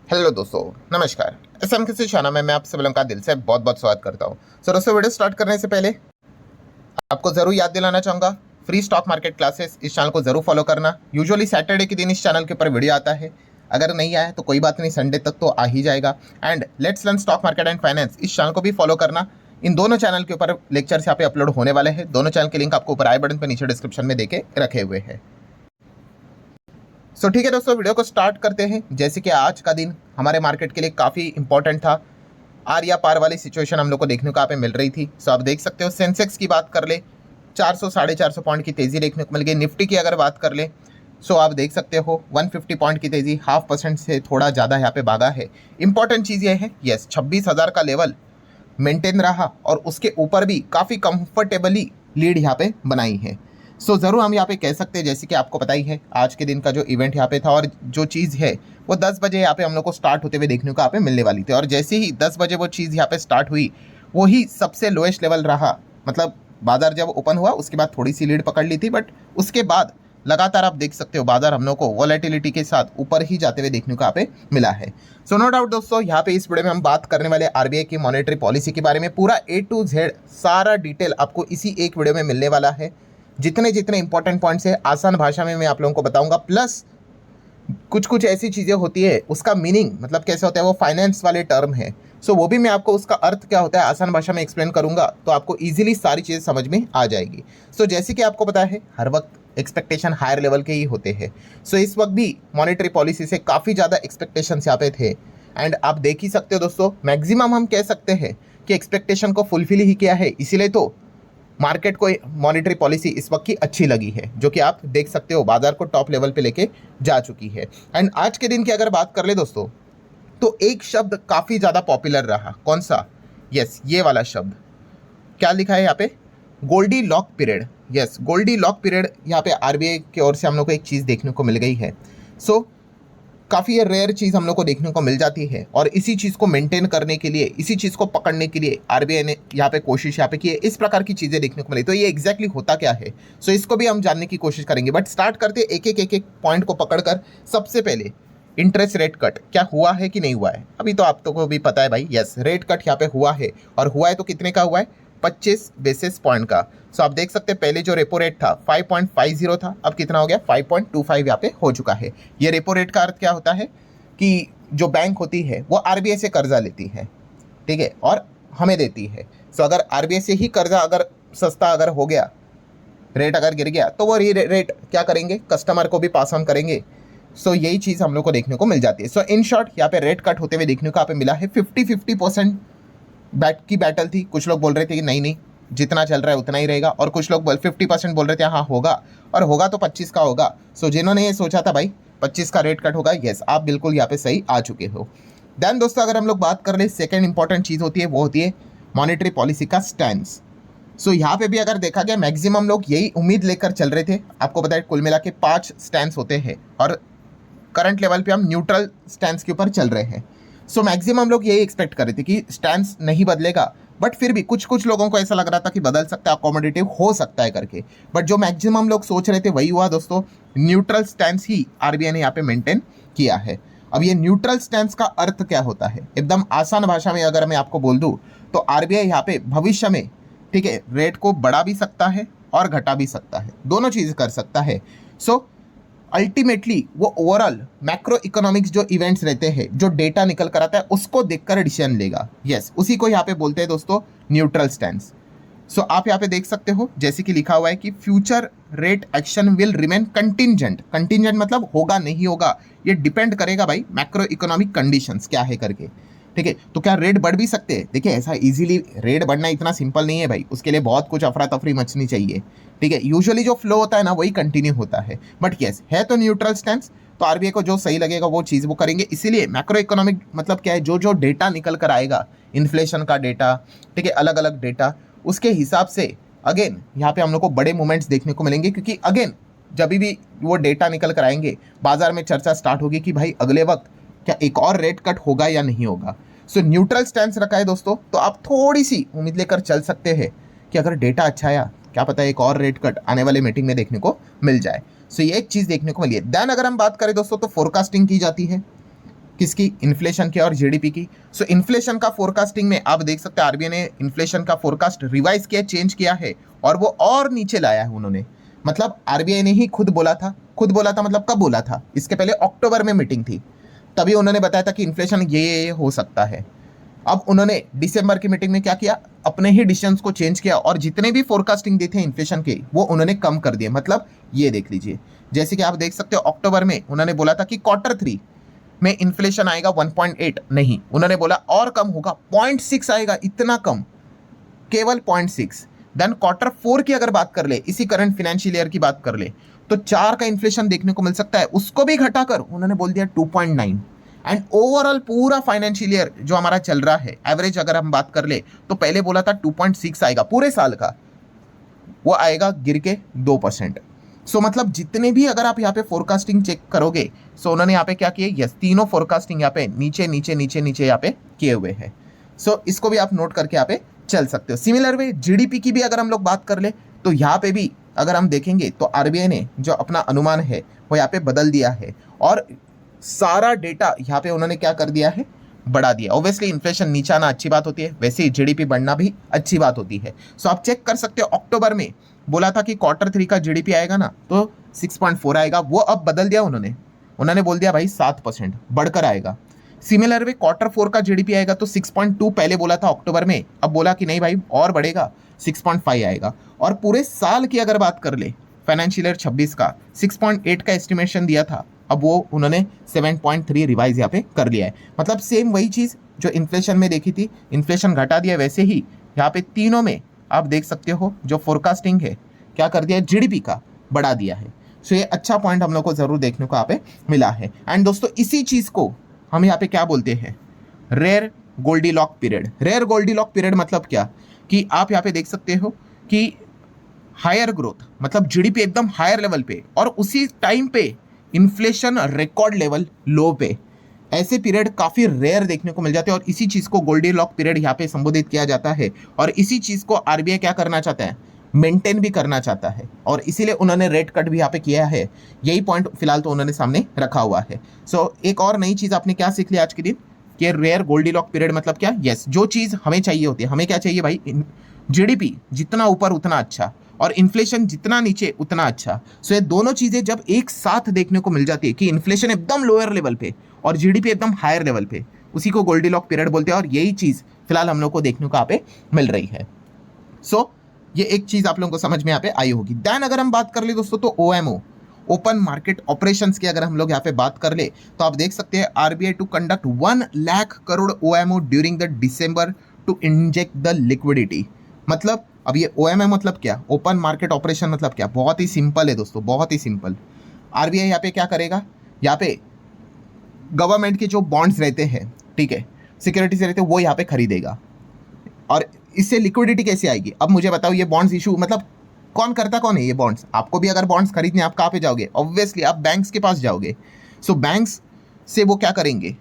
Hello दोस्तों, नमस्कार। SM किसी चैनल में मैं आप सभी लोगों का दिल से बहुत बहुत स्वागत करता हूं। दोस्तों, वीडियो स्टार्ट करने से पहले आपको ज़रूर याद दिलाना चाहूँगा, फ्री स्टॉक मार्केट क्लासेस इस चैनल को ज़रूर फॉलो करना। यूजुअली सैटरडे के दिन इस चैनल के ऊपर वीडियो आता है। अगर नहीं आया तो कोई बात नहीं, संडे तक तो आ ही जाएगा। And let's learn stock market and finance इस चैनल को भी फॉलो करना। इन दोनों चैनल के ऊपर लेक्चर्स यहाँ पे अपलोड होने वाले हैं। दोनों चैनल के लिंक आपको ऊपर आई बटन पर नीचे डिस्क्रिप्शन में देके रखे हुए हैं। ठीक है दोस्तों, वीडियो को स्टार्ट करते हैं। जैसे कि आज का दिन हमारे मार्केट के लिए काफ़ी इंपॉर्टेंट था। आर या पार वाली सिचुएशन हम लोग को देखने को यहाँ पे मिल रही थी। आप देख सकते हो, सेंसेक्स की बात कर ले 400 साढ़े 400 पॉइंट की तेज़ी देखने को मिल गई। निफ्टी की अगर बात कर ले आप देख सकते हो 150 पॉइंट की तेज़ी, 0.5% से थोड़ा ज़्यादा यहाँ पे भागा है। इंपॉर्टेंट चीज़ ये है, यस 26,000 का लेवल मेंटेन रहा और उसके ऊपर भी काफ़ी कंफर्टेबली लीड यहाँ पे बनाई है। ज़रूर हम यहाँ पे कह सकते हैं, जैसे कि आपको पता ही है आज के दिन का जो इवेंट यहाँ पे था और जो चीज़ है वो 10 बजे यहाँ पे हम लोग को स्टार्ट होते हुए देखने को यहाँ पे मिलने वाली थी। और जैसे ही 10 बजे वो चीज़ यहाँ पे स्टार्ट हुई, वही सबसे लोएस्ट लेवल रहा। मतलब बाजार जब ओपन हुआ उसके बाद थोड़ी सी लीड पकड़ ली थी, बट उसके बाद लगातार आप देख सकते हो बाजार हम लोग को वॉलेटिलिटी के साथ ऊपर ही जाते हुए देखने को यहाँ पे मिला है। नो डाउट दोस्तों, यहाँ पे इस वीडियो में हम बात करने वाले आरबीआई की मॉनेटरी पॉलिसी के बारे में। पूरा A to Z सारा डिटेल आपको इसी एक वीडियो में मिलने वाला है। जितने जितने इंपॉर्टेंट पॉइंट्स है आसान भाषा में मैं आप लोगों को बताऊंगा। प्लस कुछ ऐसी चीज़ें होती है उसका मीनिंग मतलब कैसे होता है, वो फाइनेंस वाले टर्म है। वो भी मैं आपको उसका अर्थ क्या होता है आसान भाषा में एक्सप्लेन करूंगा, तो आपको इजीली सारी चीज़ें समझ में आ जाएगी। जैसे कि आपको पता है हर वक्त एक्सपेक्टेशन हायर लेवल के ही होते हैं। इस वक्त भी मॉनेटरी पॉलिसी से काफ़ी ज़्यादा एक्सपेक्टेशन यहाँ पे थे। एंड आप देख ही सकते हो दोस्तों, मैक्सिमम हम कह सकते हैं कि एक्सपेक्टेशन को फुलफिल ही किया है। इसीलिए तो मार्केट को मॉनेटरी पॉलिसी इस वक्त की अच्छी लगी है, जो कि आप देख सकते हो बाजार को टॉप लेवल पे लेके जा चुकी है। एंड आज के दिन की अगर बात कर ले दोस्तों, तो एक शब्द काफ़ी ज़्यादा पॉपुलर रहा। कौन सा? यस, ये वाला शब्द। क्या लिखा है यहाँ पे? Goldilocks period. Yes, goldilocks period यहाँ पे आरबीआई की ओर से हम लोग को एक चीज़ देखने को मिल गई है। काफ़ी ये रेयर चीज़ हम लोग को देखने को मिल जाती है और इसी चीज़ को मेंटेन करने के लिए, इसी चीज़ को पकड़ने के लिए आरबीआई ने यहाँ पे कोशिश यहाँ पे की है। इस प्रकार की चीज़ें देखने को मिली। तो ये एग्जैक्टली होता क्या है, इसको भी हम जानने की कोशिश करेंगे। बट स्टार्ट करते एक एक पॉइंट को पकड़कर। सबसे पहले इंटरेस्ट रेट कट क्या हुआ है कि नहीं हुआ है? अभी तो आप तो को भी पता है भाई, यस रेट कट यहाँ पे हुआ है। और हुआ है तो कितने का हुआ है? 25 बेसिस पॉइंट का। आप देख सकते हैं पहले जो रेपो रेट था 5.50 था, अब कितना हो गया? 5.25 यहाँ पे हो चुका है। ये रेपो रेट का अर्थ क्या होता है कि जो बैंक होती है वो आरबीआई से कर्जा लेती है, ठीक है, और हमें देती है। अगर आरबीआई से ही कर्जा अगर सस्ता अगर हो गया, रेट अगर गिर गया, तो वो रेट क्या करेंगे? कस्टमर को भी पास ऑन करेंगे। यही चीज़ हम लोग को देखने को मिल जाती है। इन शॉर्ट यहाँ पे रेट कट होते हुए देखने को यहाँ पे मिला है। 50-50% की बैटल थी। कुछ लोग बोल रहे थे कि नहीं जितना चल रहा है उतना ही रहेगा, और कुछ लोग 50% बोल रहे थे हाँ होगा, और होगा तो 25 का होगा। जिन्होंने ये सोचा था भाई 25 का रेट कट होगा, यस आप बिल्कुल यहाँ पे सही आ चुके हो। देन दोस्तों, अगर हम लोग बात कर ले, सेकेंड इंपॉर्टेंट चीज़ होती है वो होती है मॉनेटरी पॉलिसी का स्टैंस। यहाँ पे भी अगर देखा गया मैक्सिमम लोग यही उम्मीद लेकर चल रहे थे। आपको बताया कुल मिला के 5 स्टैंस होते हैं और करंट लेवल पे हम न्यूट्रल स्टैंस के ऊपर चल रहे हैं। मैक्सिमम लोग यही एक्सपेक्ट कर रहे थे कि स्टैंस नहीं बदलेगा, बट फिर भी कुछ लोगों को ऐसा लग रहा था कि बदल सकता है, अकोमोडेटिव हो सकता है करके। बट जो मैक्सिमम लोग सोच रहे थे वही हुआ दोस्तों। न्यूट्रल स्टैंस ही आरबीआई ने यहाँ पे मेंटेन किया है। अब ये न्यूट्रल स्टैंस का अर्थ क्या होता है? एकदम आसान भाषा में अगर मैं आपको बोल दूं, तो आरबीआई यहाँ पे भविष्य में, ठीक है, रेट को बढ़ा भी सकता है और घटा भी सकता है, दोनों चीज़ कर सकता है। अल्टीमेटली वो ओवरऑल मैक्रो इकोनॉमिक्स जो इवेंट्स रहते हैं, जो डेटा निकल कर आता है, उसको देखकर डिसीजन लेगा। यस, उसी को यहाँ पे बोलते हैं दोस्तों न्यूट्रल स्टैंस। आप यहाँ पे देख सकते हो जैसे कि लिखा हुआ है कि future rate action will remain contingent. Contingent मतलब होगा नहीं होगा, ये डिपेंड करेगा भाई मैक्रो इकोनॉमिक कंडीशंस क्या है करके, ठीक है। तो क्या रेट बढ़ भी सकते हैं? देखिए ऐसा इजीली रेट बढ़ना इतना सिंपल नहीं है भाई, उसके लिए बहुत कुछ अफरा तफरी मचनी चाहिए, ठीक है। यूजुअली जो फ्लो होता है ना वही कंटिन्यू होता है। बट यस है तो न्यूट्रल स्टैंस, तो आरबीआई को जो सही लगेगा वो चीज़ वो करेंगे। इसीलिए मैक्रो इकोनॉमिक मतलब क्या है, जो डेटा निकल कर आएगा, इन्फ्लेशन का डेटा, ठीक है, अलग अलग डेटा, उसके हिसाब से अगेन यहाँ पे हम लोग को बड़े मूवमेंट्स देखने को मिलेंगे। क्योंकि अगेन जब भी वो डेटा निकल कर आएंगे, बाजार में चर्चा स्टार्ट होगी कि भाई अगले वक्त क्या एक और रेट कट होगा या नहीं होगा। न्यूट्रल स्टैंस रखा है दोस्तों, तो आप थोड़ी सी उम्मीद लेकर चल सकते हैं कि अगर डेटा अच्छा आया, क्या पता एक और रेट कट आने वाले मीटिंग में देखने को मिल जाए। ये एक चीज़ देखने को मिली है। देन अगर हम बात करें दोस्तों, तो फोरकास्टिंग की जाती है। किसकी? इन्फ्लेशन की और जीडीपी की। सो इन्फ्लेशन का फोरकास्टिंग में आप देख सकते हैं आरबीआई ने इन्फ्लेशन का फोरकास्ट रिवाइज किया, चेंज किया है और वो और नीचे लाया है उन्होंने। मतलब आरबीआई ने ही खुद बोला था मतलब कब बोला था? इसके पहले अक्टूबर में मीटिंग थी, तभी उन्होंने बताया था कि इन्फ्लेशन ये हो सकता है। अब उन्होंने दिसंबर की मीटिंग में क्या किया? अपने ही डिसीजंस को चेंज किया और जितने भी फोरकास्टिंग देते हैं इन्फ्लेशन के वो उन्होंने कम कर दिए। मतलब ये देख लीजिए, जैसे कि आप देख सकते हो अक्टूबर में उन्होंने बोला था कि Q3 में इन्फ्लेशन आएगा 1.8, नहीं, उन्होंने बोला और कम होगा, 0.6 आएगा, इतना कम, केवल 0.6। देन Q4 की अगर बात कर ले, इसी करंट फाइनेंशियल ईयर की बात कर ले, तो 4 का इन्फ्लेशन देखने को मिल सकता है, उसको भी घटाकर उन्होंने बोल दिया 2.9। एंड ओवरऑल पूरा फाइनेंशियल ईयर जो हमारा चल रहा है, एवरेज अगर हम बात कर ले तो पहले बोला था 2.6 आएगा पूरे साल का, वो आएगा गिर के 2%। सो मतलब जितने भी अगर आप यहाँ पे फोरकास्टिंग चेक करोगे, सो उन्होंने यहाँ पे क्या किए? यस, तीनों फोरकास्टिंग यहाँ पे नीचे नीचे नीचे नीचे यहाँ पे किए हुए हैं। सो इसको भी आप नोट करके यहाँ पे चल सकते हो। सिमिलर वे जीडीपी की भी अगर हम लोग बात कर ले तो यहाँ पे भी अगर हम देखेंगे तो आरबीआई ने जो अपना अनुमान है वो यहाँ पे बदल दिया है और सारा डेटा यहाँ पे उन्होंने क्या कर दिया है? बढ़ा दिया। ऑब्वियसली इन्फ्लेशन नीचे आना अच्छी बात होती है, वैसे ही जीडीपी बढ़ना भी अच्छी बात होती है। सो आप चेक कर सकते हो, अक्टूबर में बोला था कि Q3 का जीडीपी आएगा ना तो 6.4 आएगा, वो अब बदल दिया उन्होंने बोल दिया भाई 7% बढ़कर आएगा। सिमिलर वे Q4 का जीडीपी आएगा तो 6.2 पहले बोला था अक्टूबर में, अब बोला कि नहीं भाई और बढ़ेगा, 6.5 आएगा। और पूरे साल की अगर बात कर ले, फाइनेंशियल ईयर 26 का 6.8 का एस्टिमेशन दिया था, अब वो उन्होंने 7.3 रिवाइज यहाँ पे कर लिया है। मतलब सेम वही चीज़ जो इन्फ्लेशन में देखी थी, इन्फ्लेशन घटा दिया, वैसे ही यहाँ पे तीनों में आप देख सकते हो जो फोरकास्टिंग है क्या कर दिया? जीडीपी का बढ़ा दिया है। सो ये अच्छा पॉइंट हम लोग को जरूर देखने को यहाँ पे मिला है। एंड दोस्तों इसी चीज़ को हम यहाँ पे क्या बोलते हैं? Rare goldilock period. Rare goldilock period मतलब क्या? कि आप यहाँ पे देख सकते हो कि हायर ग्रोथ, मतलब जीडीपी एकदम हायर लेवल पे और उसी टाइम पे इन्फ्लेशन रिकॉर्ड लेवल लो पे, ऐसे पीरियड काफ़ी रेयर देखने को मिल जाते हैं और इसी चीज़ को गोल्डीलॉक पीरियड यहाँ पे संबोधित किया जाता है। और इसी चीज़ को आरबीआई क्या करना चाहता है? मेंटेन भी करना चाहता है और इसीलिए उन्होंने रेट कट भी यहाँ पे किया है। यही पॉइंट फिलहाल तो उन्होंने सामने रखा हुआ है। सो एक और नई चीज़ आपने क्या सीख लिया आज के दिन कि रेयर गोल्डीलॉक पीरियड मतलब क्या? यस, जो चीज़ हमें चाहिए होती है, हमें क्या चाहिए भाई? जीडीपी जितना ऊपर उतना अच्छा और इन्फ्लेशन जितना नीचे उतना अच्छा। सो ये दोनों चीज़ें जब एक साथ देखने को मिल जाती है कि इन्फ्लेशन एकदम लोअर लेवल पे और जीडीपी एकदम हायर लेवल पे, उसी को गोल्डीलॉक पीरियड बोलते हैं और यही चीज़ फिलहाल हम लोग को देखने को यहाँ पे मिल रही है। सो ये एक चीज़ आप लोगों को समझ में यहाँ पे आई होगी। देन अगर हम बात कर ले दोस्तों तो OMO, ओपन मार्केट ऑपरेशंस की अगर हम लोग यहाँ पे बात कर ले तो आप देख सकते हैं RBI to conduct 1 lakh crore OMO during the December to inject the liquidity. मतलब अब ये OMO मतलब क्या? ओपन मार्केट ऑपरेशन मतलब क्या? बहुत ही सिंपल है दोस्तों, बहुत ही सिंपल। आरबीआई यहाँ पे क्या करेगा? यहाँ पे गवर्नमेंट के जो बॉन्ड्स रहते हैं, ठीक है, सिक्योरिटीज रहते हैं, वो यहाँ पे खरीदेगा और इससे लिक्विडिटी कैसे आएगी? अब मुझे बताओ, ये बॉन्ड्स इशू मतलब कौन करता कौन है ये बॉन्ड्स? आपको भी अगर बॉन्ड्स खरीदने आप कहाँ पे जाओगे? ऑब्वियसली आप बैंक्स के पास जाओगे। सो बैंक्स से वो क्या करेंगे?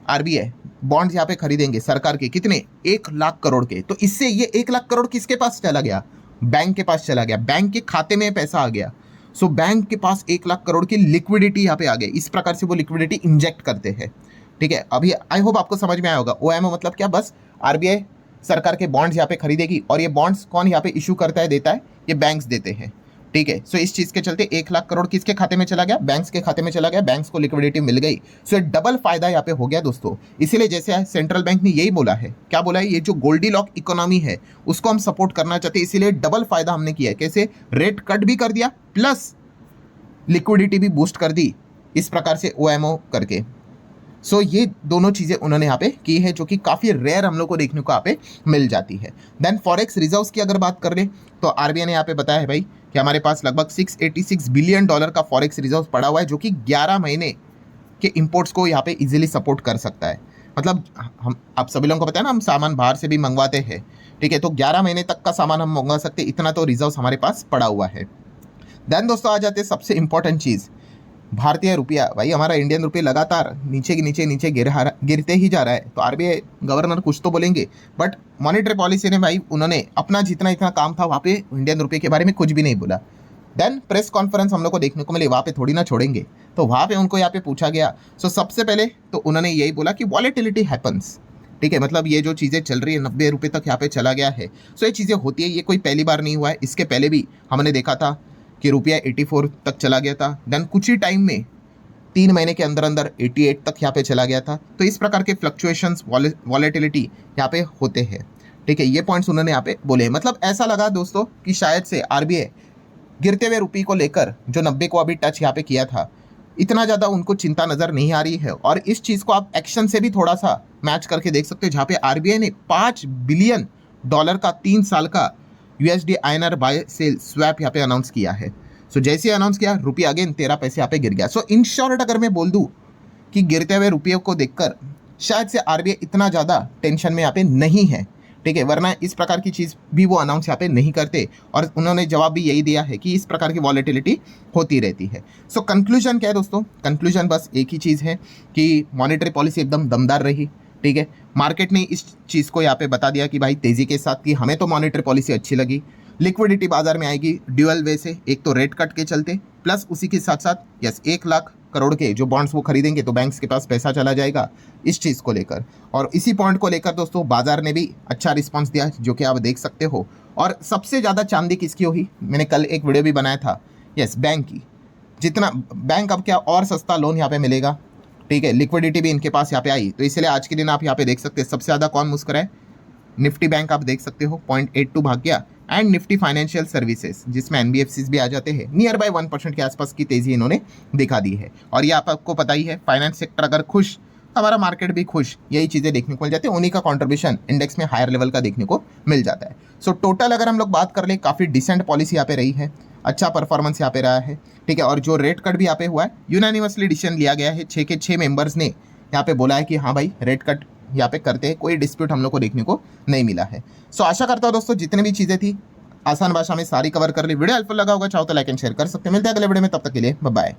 आरबीआई बॉन्ड्स यहाँ पे खरीदेंगे सरकार के, कितने? 1 लाख करोड़ के। तो इससे ये 1 लाख करोड़ किसके पास चला गया? बैंक के पास चला गया, बैंक के खाते में पैसा आ गया। सो बैंक के पास 1 लाख करोड़ की लिक्विडिटी यहाँ पे आ गई। इस प्रकार से वो लिक्विडिटी इंजेक्ट करते हैं, ठीक है। अभी आई होप आपको समझ में आया होगा। OMO मतलब क्या? बस आरबीआई सरकार के बॉन्ड्स यहाँ पे खरीदेगी और ये बॉन्ड्स कौन यहाँ पे इशू करता है, देता है? ये बैंक्स देते हैं, ठीक है। सो इस चीज़ के चलते 1 लाख करोड़ किसके खाते में चला गया? बैंक्स के खाते में चला गया, बैंक्स को लिक्विडिटी मिल गई। सो ये डबल फायदा यहाँ पे हो गया दोस्तों। इसीलिए जैसे सेंट्रल बैंक ने यही बोला है, क्या बोला है? ये जो गोल्डीलॉक इकोनॉमी है उसको हम सपोर्ट करना चाहते हैं, इसीलिए डबल फायदा हमने किया है। कैसे? रेट कट भी कर दिया प्लस लिक्विडिटी भी बूस्ट कर दी, इस प्रकार से OMO करके। सो ये दोनों चीज़ें उन्होंने यहाँ पे की है जो कि काफ़ी रेयर हम लोग को देखने को यहाँ पे मिल जाती है। देन फॉरेक्स रिजर्व्स की अगर बात कर ले तो आरबीआई ने यहाँ पे बताया है भाई कि हमारे पास लगभग $686 बिलियन का फॉरेक्स रिजर्व पड़ा हुआ है, जो कि 11 महीने के इंपोर्ट्स को यहाँ पे इजीली सपोर्ट कर सकता है। मतलब हम, आप सभी लोगों को पता है ना, हम सामान बाहर से भी मंगवाते हैं, ठीक है, तो 11 महीने तक का सामान हम मंगवा सकते हैं, इतना तो रिजर्व हमारे पास पड़ा हुआ है। देन दोस्तों आ जाते हैं सबसे इंपॉर्टेंट चीज़, भारतीय रुपया। भाई हमारा इंडियन रुपया लगातार नीचे नीचे गिरते ही जा रहा है। तो आरबीआई गवर्नर कुछ तो बोलेंगे, बट मॉनेटरी पॉलिसी ने भाई उन्होंने अपना जितना इतना काम था वहाँ पे इंडियन रुपये के बारे में कुछ भी नहीं बोला। देन प्रेस कॉन्फ्रेंस हम लोग को देखने को मिले, वहाँ पे थोड़ी ना छोड़ेंगे, तो वहाँ पे उनको यहाँ पे पूछा गया। सो सबसे पहले तो उन्होंने यही बोला कि वॉलेटिलिटी हैपन्स, ठीक है, मतलब ये जो चीज़ें चल रही है 90 रुपये तक यहाँ पे चला गया है। सो ये चीज़ें होती है, ये कोई पहली बार नहीं हुआ है, इसके पहले भी हमने देखा था कि रुपया 84 तक चला गया था, देन कुछ ही टाइम में 3 महीने के अंदर अंदर 88 तक यहाँ पे चला गया था। तो इस प्रकार के फ्लक्चुएशंस, वॉलेटिलिटी यहाँ पे होते हैं, ठीक है। ये पॉइंट्स उन्होंने यहाँ पे बोले। मतलब ऐसा लगा दोस्तों कि शायद से आरबीआई गिरते हुए रुपये को लेकर जो 90 को अभी टच यहाँ पे किया था, इतना ज़्यादा उनको चिंता नज़र नहीं आ रही है। और इस चीज़ को आप एक्शन से भी थोड़ा सा मैच करके देख सकते हो, जहाँ पे आरबीआई ने $5 बिलियन का 3 साल का USD INR buy sell swap यहाँ पे अनाउंस किया है। सो जैसे ही अनाउंस किया, रुपया अगेन 13 पैसे यहाँ पे गिर गया। सो इन शॉर्ट अगर मैं बोल दूँ कि गिरते हुए रुपये को देखकर शायद से आरबीआई इतना ज़्यादा टेंशन में यहाँ पे नहीं है, ठीक है, वरना इस प्रकार की चीज़ भी वो अनाउंस यहाँ पे नहीं करते। और उन्होंने जवाब भी यही दिया है कि इस प्रकार की वॉलेटिलिटी होती रहती है। सो कंक्लूजन क्या है दोस्तों? कंक्लूजन बस एक ही चीज़ है कि मॉनेटरी पॉलिसी एकदम दमदार रही, ठीक है। मार्केट ने इस चीज़ को यहाँ पे बता दिया कि भाई तेज़ी के साथ कि हमें तो मॉनेटरी पॉलिसी अच्छी लगी, लिक्विडिटी बाजार में आएगी ड्यूअल वे से, एक तो रेट कट के चलते, प्लस उसी के साथ साथ 1 लाख करोड़ के जो बॉन्ड्स वो खरीदेंगे तो बैंक्स के पास पैसा चला जाएगा, इस चीज़ को लेकर। और इसी पॉइंट को लेकर दोस्तों बाजार ने भी अच्छा रिस्पांस दिया, जो कि आप देख सकते हो। और सबसे ज़्यादा चांदी किसकी हुई? मैंने कल एक वीडियो भी बनाया था, बैंक की। जितना बैंक अब क्या और सस्ता लोन यहाँ पे मिलेगा, ठीक है, लिक्विडिटी भी इनके पास यहाँ पे आई, तो इसलिए आज के दिन आप यहाँ पे देख सकते हैं सबसे ज़्यादा कौन मुस्कुराए? निफ्टी बैंक आप देख सकते हो 0.82 भाग गया, एंड निफ्टी फाइनेंशियल सर्विसेज जिसमें NBFCs भी आ जाते हैं, नियर बाय 1% के आसपास की तेजी इन्होंने दिखा दी है। और ये आपको पता ही है, फाइनेंस सेक्टर अगर खुश, हमारा मार्केट भी खुश, यही चीज़ें देखने को मिल जाती है, उन्हीं का कंट्रीब्यूशन इंडेक्स में हायर लेवल का देखने को मिल जाता है। सो टोटल अगर हम लोग बात कर ले, काफ़ी डिसेंट पॉलिसी यहाँ पे रही है, अच्छा परफॉर्मेंस यहाँ पे रहा है, ठीक है। और जो रेट कट भी यहाँ पे हुआ है, यूनानिमसली डिसीजन लिया गया है, 6 के 6 मेंबर्स ने यहाँ पे बोला है कि हाँ भाई रेट कट यहाँ पे करते हैं, कोई डिस्प्यूट हम लोग को देखने को नहीं मिला है। सो आशा करता हूँ दोस्तों जितनी भी चीज़ें थी आसान भाषा में सारी कवर कर ली। वीडियो हेल्पफुल लगा होगा, चाहो तो लाइक एंड शेयर कर सकते हैं। मिलते हैं अगले वीडियो में, तब तक के लिए बाय बाय।